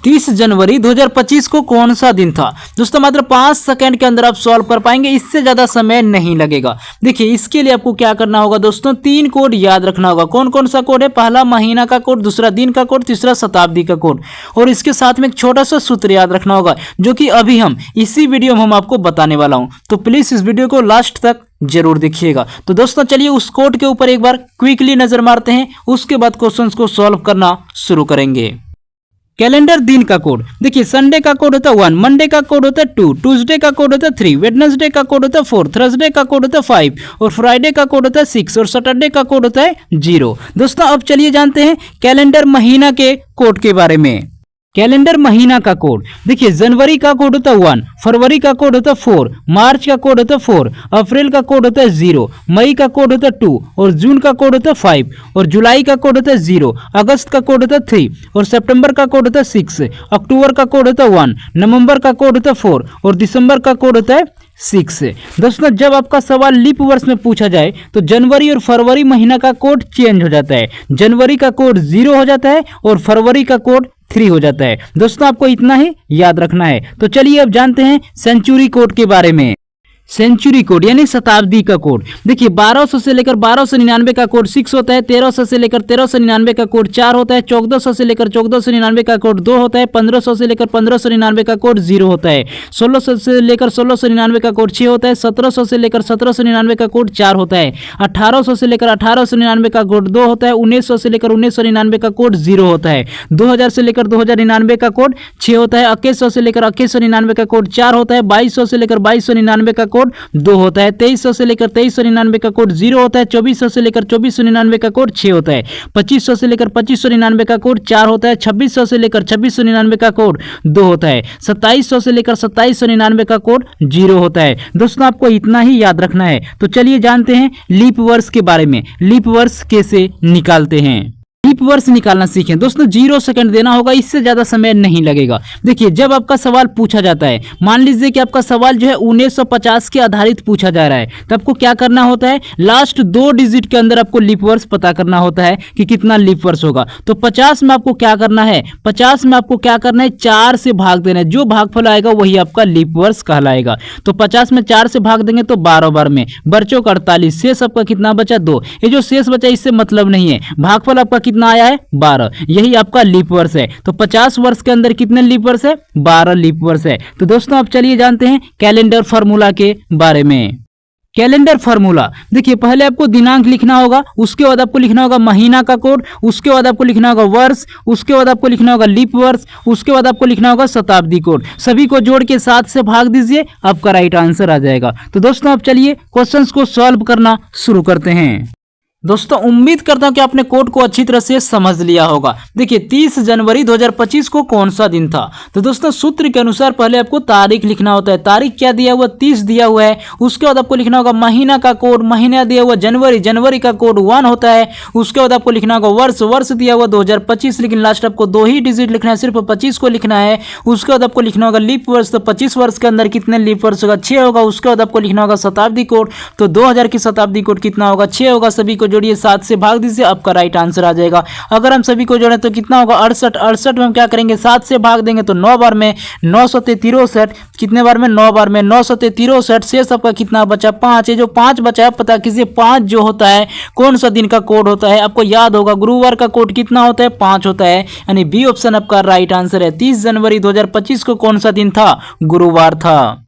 30 जनवरी 2025 को कौन सा दिन था? दोस्तों मात्र 5 सेकंड के अंदर आप सॉल्व कर पाएंगे, इससे ज्यादा समय नहीं लगेगा। देखिए इसके लिए आपको क्या करना होगा दोस्तों, 3 कोड याद रखना होगा। कौन कौन सा कोड है? पहला महीना का कोड, दूसरा दिन का कोड, तीसरा शताब्दी का कोड, और इसके साथ में एक छोटा सा सूत्र याद रखना होगा जो कि अभी हम इसी वीडियो में हम आपको बताने वाला हूं। तो प्लीज इस वीडियो को लास्ट तक जरूर देखिएगा। तो दोस्तों चलिए उस कोड के ऊपर एक बार क्विकली नजर मारते हैं, उसके बाद क्वेश्चंस को सॉल्व करना शुरू करेंगे। कैलेंडर दिन का कोड देखिए, संडे का कोड होता है 1, मंडे का कोड होता है 2, ट्यूसडे का कोड होता है 3, वेडनेसडे का कोड होता है 4, थर्सडे का कोड होता है 5, और फ्राइडे का कोड होता है 6, और सैटरडे का कोड होता है 0। दोस्तों अब चलिए जानते हैं कैलेंडर महीना के कोड के बारे में। कैलेंडर महीना का कोड देखिए, जनवरी का कोड होता है 1, फरवरी का कोड होता है 4, मार्च का कोड होता है 4, अप्रैल का कोड होता है 0, मई का कोड होता है 2, और जून का कोड होता है 5, और जुलाई का कोड होता है 0, अगस्त का कोड होता है 3, और सितंबर का कोड होता है 6, अक्टूबर का कोड होता है 1, नवंबर का कोड होता है 4, और दिसंबर का कोड होता है 6। दोस्तों जब आपका सवाल लीप वर्ष में पूछा जाए तो जनवरी और फरवरी महीना का कोड चेंज हो जाता है। जनवरी का कोड 0 हो जाता है और फरवरी का कोड 3 हो जाता है। दोस्तों आपको इतना ही याद रखना है। तो चलिए अब जानते हैं सेंचुरी कोड के बारे में। सेंचुरी कोड यानी शताब्दी का कोड देखिए, 1200 से लेकर 1299 का कोड 6 होता है, 1300 से लेकर 1399 का कोड 4 होता है, 1400 से लेकर 1499 का कोड 2 होता है, 1500 से लेकर 1599 का कोड 0 होता है, 1600 से लेकर 1699 का कोड 6 होता है, 1700 से लेकर 1799 का कोड 4 होता है, 1800 से लेकर 1899 का कोड 2 होता है, 1900 से लेकर 1999 का कोड 0 होता है, 2000 से लेकर 2099 का कोड 6 होता है, 2100 से लेकर 2199 का कोड 4 होता है, 2200 से लेकर 2299 का कोड 2 होता है, 2300 से लेकर 2399 का कोड 0 होता है, 2400 से लेकर 2499 का कोड 6 होता है, 2500 से लेकर 2599 का कोड 4 होता है, 2600 से लेकर 2699 का कोड 2 होता है, 2700 से लेकर 2799 का कोड 0 होता है। दोस्तों आपको इतना ही याद रखना है। तो चलिए जानते हैं लीप वर्ष के बारे में। लीप वर्ष कैसे निकालते हैं? लीप वर्ष निकालना सीखें। दोस्तों 0 सेकंड देना होगा, इससे ज्यादा समय नहीं लगेगा। देखिए जब आपका सवाल पूछा जाता है, मान लीजिए कि आपका सवाल जो है 1950 के आधारित पूछा जा रहा है, तो आपको क्या करना होता है, लास्ट 2 डिजिट के अंदर आपको लीप वर्ष पता करना होता है कि कितना लीप वर्ष होगा। तो 50 में आपको क्या करना है, 50 में आपको क्या करना है, 4 से भाग देना है। जो भागफल आएगा वही आपका लीप वर्ष कहलाएगा। तो 50 में 4 से भाग देंगे तो 12 बार में, बच्चों का 48, शेष आपका कितना बचा 2। ये जो शेष बचा इससे मतलब नहीं है, भागफल आपका कितना आया है 12, यही आपका लीप वर्ष है। तो 50 वर्ष के अंदर कितने लीप वर्ष है, 12 लीप वर्ष है। तो दोस्तों आप चलिए जानते हैं कैलेंडर फार्मूला के बारे में। कैलेंडर फार्मूला देखिए, पहले आपको दिनांक लिखना होगा, उसके बाद आपको लिखना होगा महीना का कोड, उसके बाद आपको लिखना होगा वर्ष, उसके बाद आपको लिखना होगा लीप वर्ष, उसके बाद आपको लिखना होगा शताब्दी कोड। सभी को जोड़ के 7 से भाग दीजिए, आपका राइट आंसर आ जाएगा। तो दोस्तों आप चलिए क्वेश्चंस को सॉल्व करना शुरू करते हैं। दोस्तों उम्मीद करता हूं कि आपने कोड को अच्छी तरह से समझ लिया होगा। देखिए 30 जनवरी 2025 को कौन सा दिन था? तो दोस्तों सूत्र के अनुसार पहले आपको तारीख लिखना होता है। तारीख क्या दिया हुआ, 30 दिया हुआ है। उसके बाद आपको लिखना होगा महीना का कोड, महीना दिया हुआ जनवरी, जनवरी का कोड 1 होता है। उसके बाद आपको लिखना होगा वर्ष, वर्ष दिया हुआ 2025, लेकिन लास्ट आपको 2 ही डिजिट लिखना है, सिर्फ 25 को लिखना है। उसके बाद आपको लिखना होगा लीप वर्ष, तो 25 वर्ष के अंदर कितने लीप वर्ष होगा, 6 होगा। उसके बाद आपको लिखना होगा शताब्दी कोड, तो 2000 की शताब्दी कोड कितना होगा, 6 होगा। सभी को जोड़िए, 7 से भाग दीजिए, आपका राइट आंसर आ जाएगा। अगर हम सभी को जोड़ें तो कितना होगा 68, 68 में हम क्या करेंगे 7 से भाग देंगे तो 9 बार में 963, कितने बार में 9 बार में 963, शेष आपका कितना बचा 5। ये जो 5 बचा है पता कीजिए, 5 जो होता है कौन सा दिन का कोड होता है, आपको याद होगा गुरुवार का कोड कितना होता है 5 होता है, यानी बी ऑप्शन आपका राइट आंसर है। 30 जनवरी 2025 को कौन सा दिन था, गुरुवार था।